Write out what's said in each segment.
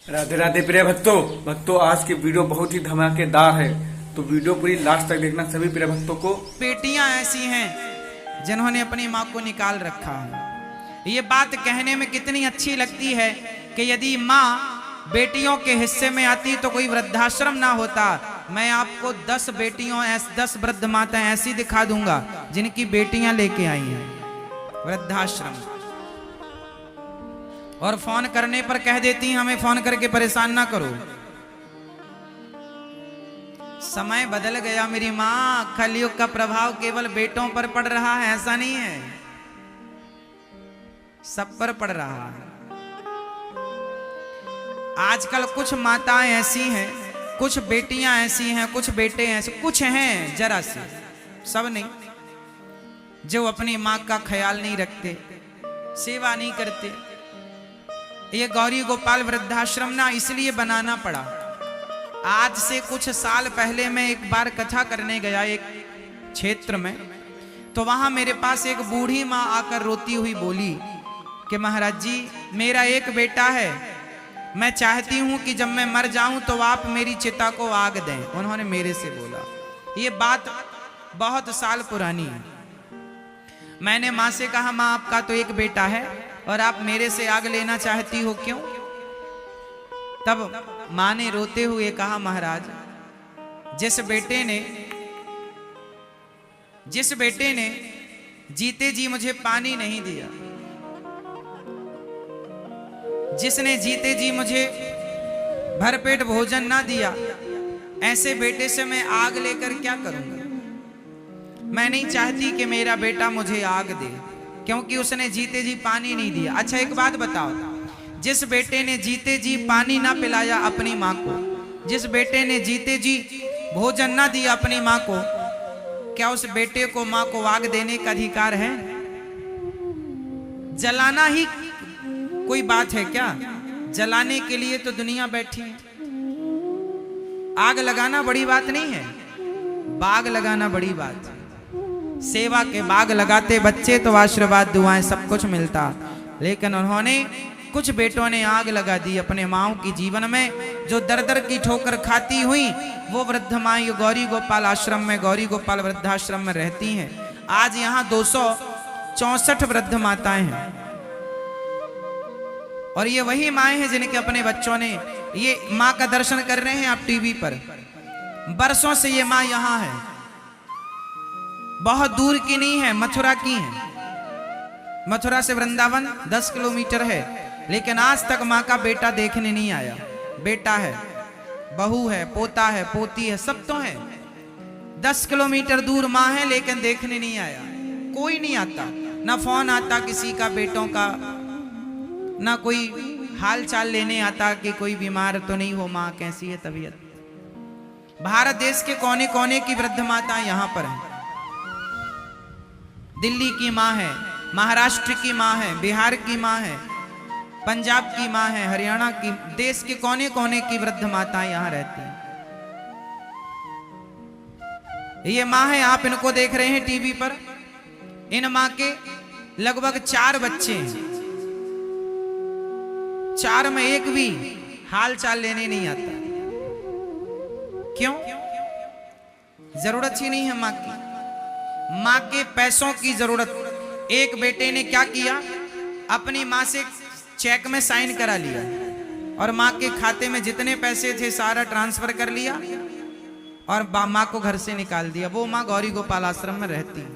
राधे राधे प्रिय भक्तों आज की वीडियो बहुत ही धमाकेदार है, तो वीडियो पूरी लास्ट तक देखना सभी प्रिय भक्तों को। बेटियां ऐसी हैं जिन्होंने अपनी माँ को निकाल रखा है। ये बात कहने में कितनी अच्छी लगती है कि यदि माँ बेटियों के हिस्से में आती तो कोई वृद्धाश्रम ना होता। मैं आपको 10 बेटियों 10 वृद्ध माताएं ऐसी दिखा दूंगा जिनकी बेटियां लेके आई हैं वृद्धाश्रम, और फोन करने पर कह देती हैं हमें फोन करके परेशान ना करो। समय बदल गया मेरी माँ, कलयुग का प्रभाव केवल बेटों पर पड़ रहा है, ऐसा नहीं है, सब पर पड़ रहा है। आजकल कुछ माताएं ऐसी हैं, कुछ बेटियां ऐसी हैं, कुछ बेटे ऐसे, कुछ हैं जरा से, सब नहीं, जो अपनी माँ का ख्याल नहीं रखते, सेवा नहीं करते। ये गौरी गोपाल वृद्धाश्रम ना इसलिए बनाना पड़ा। आज से कुछ साल पहले मैं एक बार कथा करने गया एक क्षेत्र में, तो वहां मेरे पास एक बूढ़ी माँ आकर रोती हुई बोली कि महाराज जी मेरा एक बेटा है, मैं चाहती हूं कि जब मैं मर जाऊं तो आप मेरी चिता को आग दें। उन्होंने मेरे से बोला। ये बात बहुत साल पुरानी है। मैंने माँ से कहा माँ आपका तो एक बेटा है और आप मेरे से आग लेना चाहती हो, क्यों? तब माँ ने रोते हुए कहा महाराज जिस बेटे ने जीते जी मुझे पानी नहीं दिया, जिसने जीते जी मुझे भरपेट भोजन ना दिया, ऐसे बेटे से मैं आग लेकर क्या करूंगा? मैं नहीं चाहती कि मेरा बेटा मुझे आग दे, क्योंकि उसने जीते जी पानी नहीं दिया। अच्छा एक बात बताओ, जिस बेटे ने जीते जी पानी ना पिलाया अपनी माँ को, जिस बेटे ने जीते जी भोजन ना दिया अपनी माँ को, क्या उस बेटे को माँ को आग देने का अधिकार है? जलाना ही कोई बात है क्या? जलाने के लिए तो दुनिया बैठी है। आग लगाना बड़ी बात नहीं है, बाग लगाना बड़ी बात है। सेवा के बाग लगाते बच्चे तो आशीर्वाद दुआएं सब कुछ मिलता, लेकिन उन्होंने कुछ बेटों ने आग लगा दी अपने माओ की जीवन में, जो दर दर की ठोकर खाती हुई वो वृद्ध माँ गौरी गोपाल आश्रम में, गौरी गोपाल वृद्धाश्रम में रहती हैं। आज यहाँ 264 वृद्ध माताएं हैं, और ये वही माएँ हैं जिनके अपने बच्चों ने, ये माँ का दर्शन कर रहे हैं आप टीवी पर, बरसों से ये माँ यहाँ है, बहुत दूर की नहीं है, मथुरा की है। मथुरा से वृंदावन 10 किलोमीटर है, लेकिन आज तक माँ का बेटा देखने नहीं आया। बेटा है, बहू है, पोता है, पोती है, सब तो है। 10 किलोमीटर दूर माँ है, लेकिन देखने नहीं आया, कोई नहीं आता, ना फोन आता किसी का बेटों का, ना कोई हाल चाल लेने आता कि कोई बीमार तो नहीं हो, माँ कैसी है तबीयत। भारत देश के कोने कोने की वृद्ध माता यहाँ पर है। दिल्ली की माँ है, महाराष्ट्र की माँ है, बिहार की माँ है, पंजाब की माँ है, हरियाणा की, देश के कोने कोने की वृद्ध माताएं यहाँ रहती हैं। ये माँ है, आप इनको देख रहे हैं टीवी पर। इन माँ के लगभग 4 बच्चे हैं, 4 में एक भी हाल चाल लेने नहीं आता। क्यों? जरूरत ही नहीं है माँ की। माँ के पैसों की जरूरत। एक बेटे ने क्या किया, अपनी माँ से चेक में साइन करा लिया और माँ के खाते में जितने पैसे थे सारा ट्रांसफर कर लिया और माँ को घर से निकाल दिया। वो माँ गौरी गोपाल आश्रम में रहती है।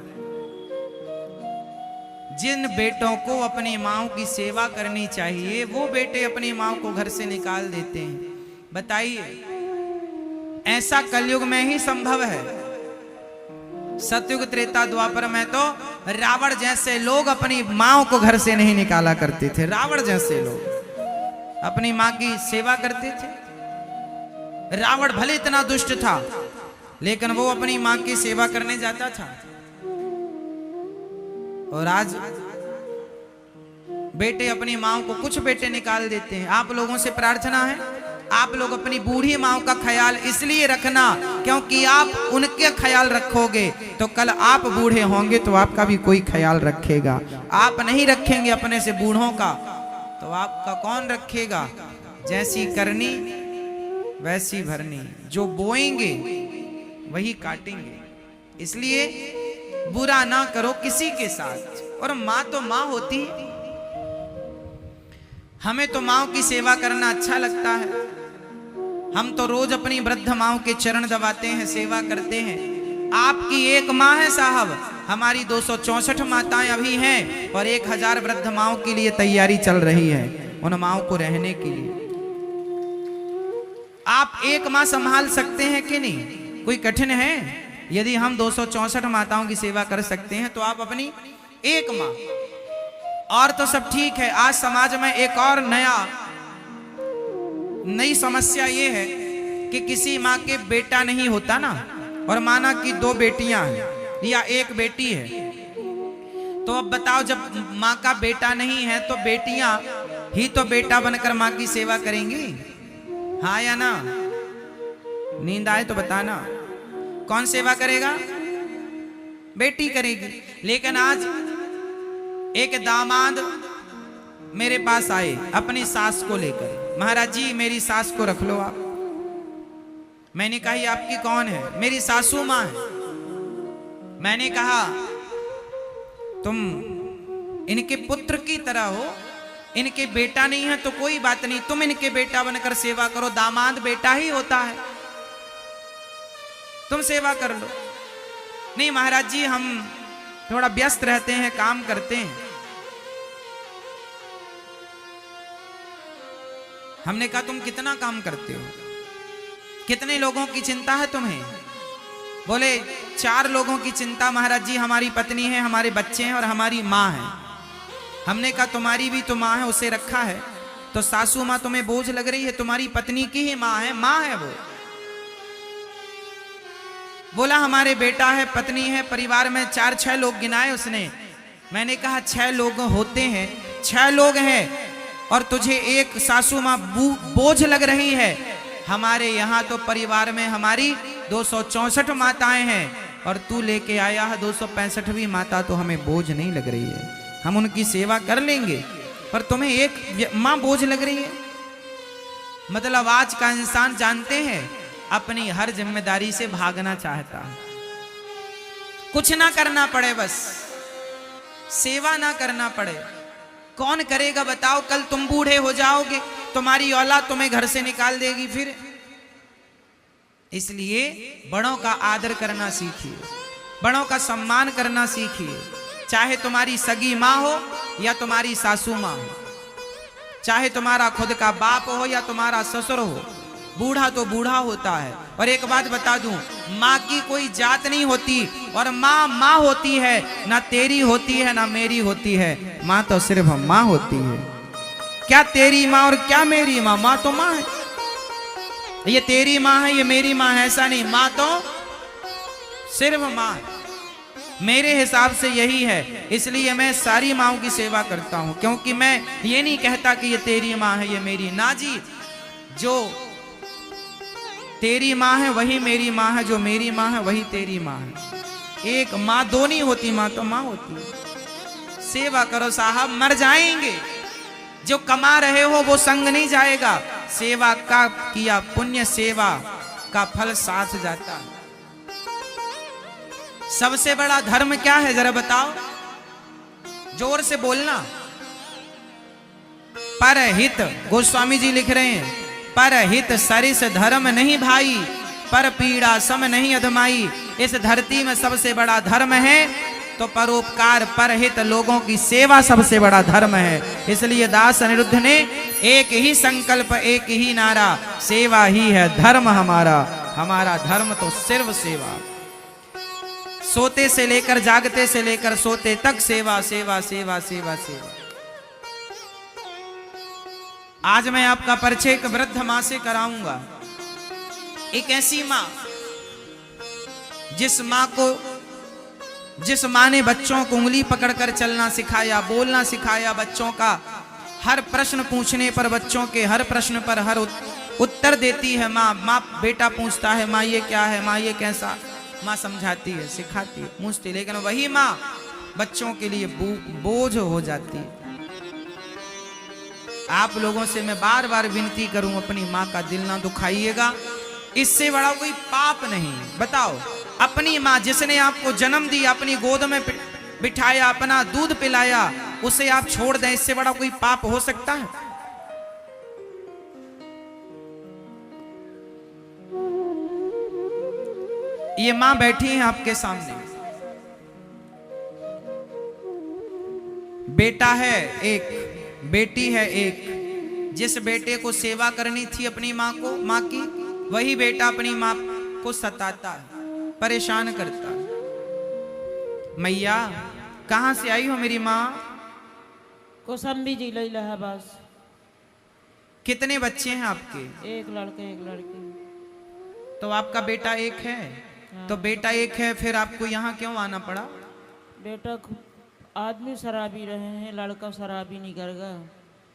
जिन बेटों को अपनी माँ की सेवा करनी चाहिए, वो बेटे अपनी माँ को घर से निकाल देते हैं। बताइए, ऐसा कलयुग में ही संभव है। सतयुग त्रेता द्वापर में तो रावण जैसे लोग अपनी माँ को घर से नहीं निकाला करते थे। रावण जैसे लोग अपनी माँ की सेवा करते थे। रावण भले इतना दुष्ट था, लेकिन वो अपनी माँ की सेवा करने जाता था। और आज बेटे अपनी माँ को, कुछ बेटे निकाल देते हैं। आप लोगों से प्रार्थना है, आप लोग अपनी बूढ़ी माँ का ख्याल इसलिए रखना क्योंकि आप उनके ख्याल रखोगे तो कल आप बूढ़े होंगे तो आपका भी कोई ख्याल रखेगा। आप नहीं रखेंगे अपने से बूढ़ों का तो आपका कौन रखेगा? जैसी करनी वैसी भरनी, जो बोएंगे वही काटेंगे। इसलिए बुरा ना करो किसी के साथ। और माँ तो माँ होती है, हमें तो माँ की सेवा करना अच्छा लगता है। हम तो रोज अपनी वृद्ध माँ के चरण दबाते हैं, सेवा करते हैं। आपकी एक माँ है साहब, हमारी 264 माताएं अभी हैं और 1000 वृद्ध माओं के लिए तैयारी चल रही है, उन माओं को रहने के लिए। आप एक माँ संभाल सकते हैं कि नहीं? कोई कठिन है? यदि हम 264 माताओं की सेवा कर सकते हैं तो आप अपनी एक माँ। और तो सब ठीक है। आज समाज में एक और नई समस्या ये है कि किसी माँ के बेटा नहीं होता ना, और माना कि 2 बेटियां हैं या 1 बेटी है, तो अब बताओ जब माँ का बेटा नहीं है तो बेटियां ही तो बेटा बनकर माँ की सेवा करेंगी, हाँ या ना? नींद आए तो बताना, कौन सेवा करेगा? बेटी करेगी। लेकिन आज एक दामाद मेरे पास आए अपनी सास को लेकर, महाराज जी मेरी सास को रख लो आप। मैंने कहा ये आपकी कौन है? मेरी सासू माँ है। मैंने कहा तुम इनके पुत्र की तरह हो, इनके बेटा नहीं है तो कोई बात नहीं, तुम इनके बेटा बनकर सेवा करो, दामाद बेटा ही होता है, तुम सेवा कर लो। नहीं महाराज जी हम थोड़ा व्यस्त रहते हैं, काम करते हैं। हमने कहा तुम कितना काम करते हो, कितने लोगों की चिंता है तुम्हें? बोले 4 लोगों की चिंता महाराज जी, हमारी पत्नी है, हमारे बच्चे हैं और हमारी माँ है। हमने कहा तुम्हारी भी तो माँ है, उसे रखा है, तो सासू माँ तुम्हें बोझ लग रही है? तुम्हारी पत्नी की ही माँ है, माँ है वो। बोला हमारे बेटा है, पत्नी है, परिवार में 4-6 लोग गिनाए उसने। मैंने कहा 6 लोग होते हैं, 6 लोग हैं और तुझे एक सासू माँ बोझ लग रही है। हमारे यहाँ तो परिवार में हमारी 264 माताएं हैं और तू लेके आया है 265वीं माता, तो हमें बोझ नहीं लग रही है, हम उनकी सेवा कर लेंगे, पर तुम्हें एक माँ बोझ लग रही है। मतलब आज का इंसान जानते हैं अपनी हर जिम्मेदारी से भागना चाहता है, कुछ ना करना पड़े, बस सेवा ना करना पड़े। कौन करेगा बताओ? कल तुम बूढ़े हो जाओगे, तुम्हारी औलाद तुम्हें घर से निकाल देगी फिर। इसलिए बड़ों का आदर करना सीखिए, बड़ों का सम्मान करना सीखिए। चाहे तुम्हारी सगी माँ हो या तुम्हारी सासू माँ हो, चाहे तुम्हारा खुद का बाप हो या तुम्हारा ससुर हो, बूढ़ा तो बूढ़ा होता है। और एक बात बता दूं, माँ की कोई जात नहीं होती, और माँ माँ होती है, ना तेरी होती है ना मेरी होती है, माँ तो सिर्फ माँ होती है। क्या तेरी माँ और क्या मेरी माँ? माँ तो माँ है। ये तेरी माँ है, ये मेरी माँ है, ऐसा नहीं, माँ तो सिर्फ माँ है। मेरे हिसाब से यही है, इसलिए मैं सारी माँओं की सेवा करता हूँ, क्योंकि मैं ये नहीं कहता कि ये तेरी माँ है ये मेरी, ना जी। जो तेरी माँ है वही मेरी माँ है, जो मेरी माँ है वही तेरी माँ है। एक माँ 2 नहीं होती, माँ तो माँ होती है। सेवा करो साहब, मर जाएंगे। जो कमा रहे हो वो संग नहीं जाएगा, सेवा का किया पुण्य सेवा का फल साथ जाता है। सबसे बड़ा धर्म क्या है जरा बताओ, जोर से बोलना। परहित, गोस्वामी जी लिख रहे हैं, परहित सरिस धर्म नहीं भाई, पर पीड़ा सम नहीं अधमाई। इस धरती में सबसे बड़ा धर्म है तो परोपकार, परहित लोगों की सेवा सबसे बड़ा धर्म है। इसलिए दास अनिरुद्ध ने एक ही संकल्प, एक ही नारा, सेवा ही है धर्म हमारा। हमारा धर्म तो सिर्फ सेवा, सोते से लेकर जागते से लेकर सोते तक सेवा सेवा सेवा सेवा सेवा। आज मैं आपका परिचय एक वृद्ध मां से कराऊंगा। एक ऐसी मां, जिस मां ने बच्चों को उंगली पकड़कर चलना सिखाया, बोलना सिखाया, बच्चों का हर प्रश्न पूछने पर, बच्चों के हर प्रश्न पर हर उत्तर देती है माँ। बेटा पूछता है माँ ये क्या है, माँ ये कैसा, माँ समझाती है, सिखाती है, पूछती। लेकिन वही माँ बच्चों के लिए बोझ हो जाती है। आप लोगों से मैं बार बार विनती करूं, अपनी माँ का दिल ना दुखाइएगा। इससे बड़ा कोई पाप नहीं। बताओ, अपनी माँ जिसने आपको जन्म दिया, अपनी गोद में बिठाया, अपना दूध पिलाया, उसे आप छोड़ दें, इससे बड़ा कोई पाप हो सकता है? ये मां बैठी है आपके सामने, बेटा है एक, बेटी है एक। जिस बेटे को सेवा करनी थी अपनी माँ को, माँ की, वही बेटा अपनी माँ को सताता है, परेशान करता है। मैया कहां से आई हो मेरी माँ? कौशाम्बी जिला इलाहाबाद। कितने बच्चे हैं आपके? एक लड़का एक लड़की। तो आपका बेटा एक है? हाँ। तो बेटा एक है, फिर आपको यहाँ क्यों आना पड़ा? बेटा आदमी शराबी रहे हैं, लड़का शराबी नहीं कर गया।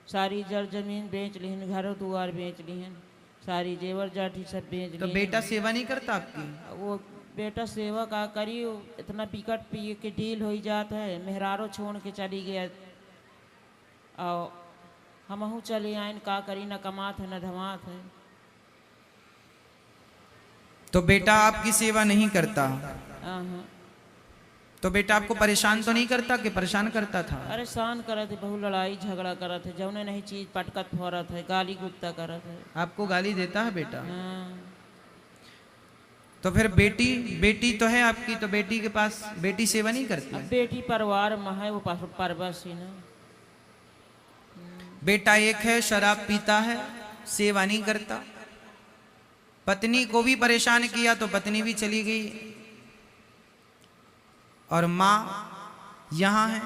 सारी जर जमीन बेच लीन, घर दुआर बेच लीन, सारी जेवर जाठी सब बेच ली। तो बेटा सेवा नहीं करता आपकी? वो बेटा सेवा का करी, इतना पिकट पिए के डील हो जाता है, मेहरारो छोड़ के चली गया। और हमहू चले आए, का करी, न कमात है न धमात है। तो बेटा आपकी सेवा नहीं करता? हाँ। तो बेटा आपको परेशान तो नहीं करता कि परेशान करता था? परेशान करत है, बहु लड़ाई झगड़ा करत है, जौने नहीं चीज पटकत फोरत है, गाली गुप्ता करत है। आपको गाली देता है बेटा? हाँ। तो फिर बेटी तो है आपकी, तो बेटी के पास बेटी सेवा नहीं करती? अब बेटी परिवार में है, वो परवश ही ना। बेटा एक है, शराब पीता है, सेवा नहीं करता। पत्नी को भी परेशान किया तो पत्नी भी चली गई, और मां यहां है,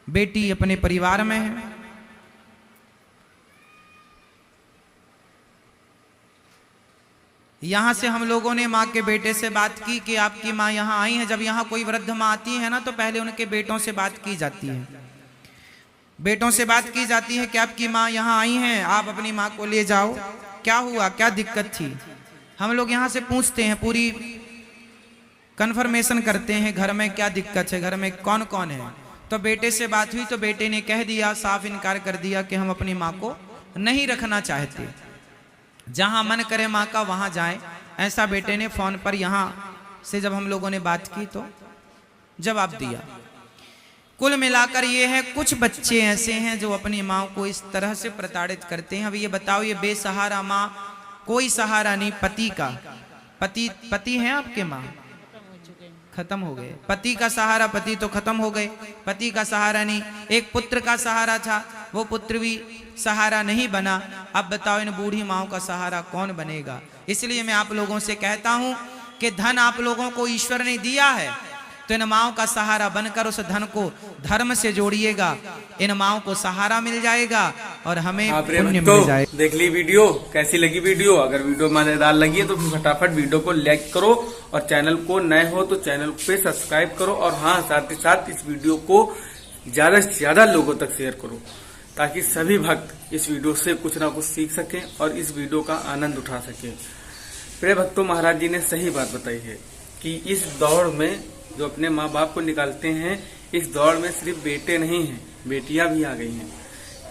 बेटी अपने परिवार में है। यहां से हम लोगों ने मां के बेटे से बात की कि आपकी मां यहां आई है। जब यहां कोई वृद्ध मां आती है ना, तो पहले उनके बेटों से बात की जाती है। बेटों से बात की जाती है कि आपकी मां यहां आई हैं, आप अपनी मां को ले जाओ। क्या हुआ, क्या दिक्कत थी? हम लोग यहां से पूछते हैं, पूरी कंफर्मेशन करते हैं, घर में क्या दिक्कत है, घर में कौन कौन है। तो बेटे से बात हुई तो बेटे ने कह दिया, साफ इनकार कर दिया कि हम अपनी माँ को नहीं रखना चाहते, जहां मन करे माँ का वहां जाए। ऐसा बेटे ने फोन पर यहां से जब हम लोगों ने बात की तो जवाब दिया। कुल मिलाकर ये है, कुछ बच्चे ऐसे हैं जो अपनी माँ को इस तरह से प्रताड़ित करते हैं। अब ये बताओ, ये बेसहारा माँ, कोई सहारा नहीं पति का। पति है आपके माँ? खत्म हो गए। पति का सहारा, पति तो खत्म हो गए, पति का सहारा नहीं। एक पुत्र का सहारा था, वो पुत्र भी सहारा नहीं बना। अब बताओ, इन बूढ़ी माओं का सहारा कौन बनेगा? इसलिए मैं आप लोगों से कहता हूं कि धन आप लोगों को ईश्वर ने दिया है, तो इन माओं का सहारा बनकर उस धन को धर्म से जोड़िएगा, इन माओं को सहारा मिल जाएगा और हमें पुण्य मिल जाएगा। देख ली वीडियो, कैसी लगी वीडियो? अगर वीडियो मजेदार लगी है तो फिर फटाफट वीडियो को लाइक करो, और चैनल को नए हो तो चैनल पे सब्सक्राइब करो। और हाँ, साथ ही साथ इस वीडियो को ज्यादा से ज्यादा लोगों तक शेयर करो, ताकि सभी भक्त इस वीडियो से कुछ ना कुछ सीख सकें और इस वीडियो का आनंद उठा सकें। प्रिय भक्तों, महाराज जी ने सही बात बताई है कि इस दौड़ में जो अपने माँ बाप को निकालते हैं, इस दौड़ में सिर्फ बेटे नहीं हैं, बेटियां भी आ गई हैं।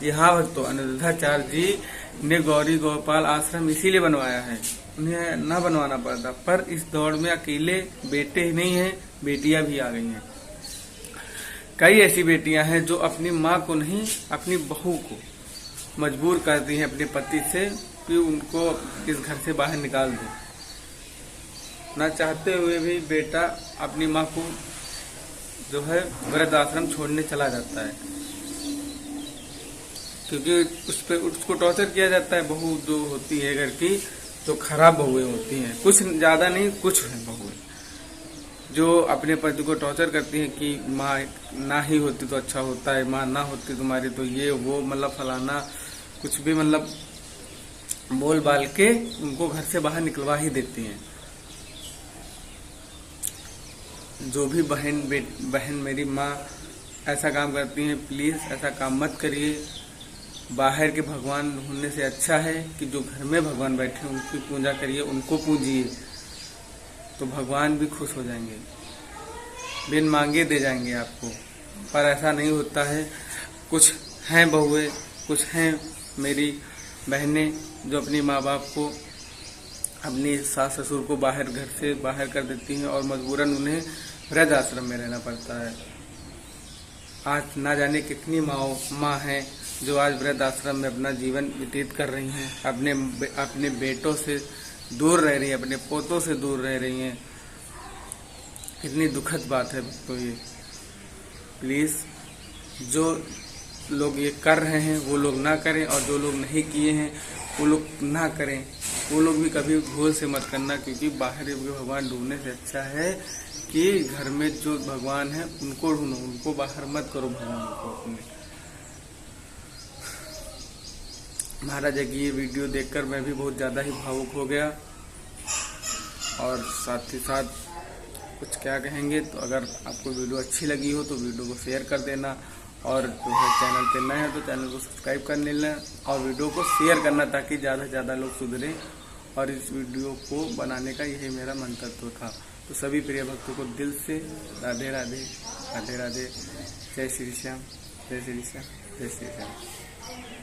यहाँ भक्तों, अनिरुद्धाचार्य जी ने गौरी गोपाल आश्रम इसीलिए बनवाया है, उन्हें न बनवाना पड़ता, पर इस दौड़ में अकेले बेटे ही नहीं हैं, बेटियां भी आ गई हैं। कई ऐसी बेटियां हैं जो अपनी माँ को नहीं, अपनी बहू को मजबूर करती हैं अपने पति से कि उनको इस घर से बाहर निकाल दो। ना चाहते हुए भी बेटा अपनी माँ को जो है वृद्ध आश्रम छोड़ने चला जाता है, क्योंकि उसको टॉर्चर किया जाता है। बहू जो होती है घर की, जो खराब बहुएं होती हैं, कुछ ज्यादा नहीं, कुछ है बहुएं जो अपने पति को टॉर्चर करती हैं कि माँ ना ही होती तो अच्छा होता है, माँ ना होती तुम्हारी तो ये वो, मतलब फलाना कुछ भी मतलब बोल बाल के उनको घर से बाहर निकलवा ही देती हैं। जो भी बहन मेरी माँ ऐसा काम करती हैं, प्लीज ऐसा काम मत करिए। बाहर के भगवान ढूंढने से अच्छा है कि जो घर में भगवान बैठे उनकी पूजा करिए, उनको पूजिए, तो भगवान भी खुश हो जाएंगे, बिन मांगे दे जाएंगे आपको। पर ऐसा नहीं होता है। कुछ हैं बहुएं कुछ हैं मेरी बहनें जो अपनी माँ बाप को, अपनी सास ससुर को बाहर घर से बाहर कर देती हैं और मजबूरन उन्हें वृद्ध आश्रम में रहना पड़ता है। आज ना जाने कितनी माँ हैं जो आज वृद्ध आश्रम में अपना जीवन व्यतीत कर रही हैं, अपने बेटों से दूर रह रही हैं, अपने पोतों से दूर रह रही हैं। कितनी दुखद बात है तो ये। प्लीज़ जो लोग ये कर रहे हैं वो लोग ना करें, और जो लोग नहीं किए हैं वो लोग ना करें। वो लोग भी कभी भूल से मत करना, क्योंकि बाहर भगवान ढूंढने से अच्छा है कि घर में जो भगवान है उनको ढूंढो, उनको बाहर मत करो भगवान को अपने। महाराज की ये वीडियो देखकर मैं भी बहुत ज़्यादा ही भावुक हो गया, और साथ ही साथ कुछ क्या कहेंगे। तो अगर आपको वीडियो अच्छी लगी हो तो वीडियो को शेयर कर देना, और जो है चैनल पे नए हैं तो चैनल को सब्सक्राइब कर लेना, और वीडियो को शेयर करना ताकि ज़्यादा से ज़्यादा लोग सुधरें। और इस वीडियो को बनाने का यही मेरा मंतव्य था। तो सभी प्रिय भक्तों को दिल से राधे राधे, राधे राधे, जय श्री श्याम, जय श्री श्याम, जय श्री श्याम।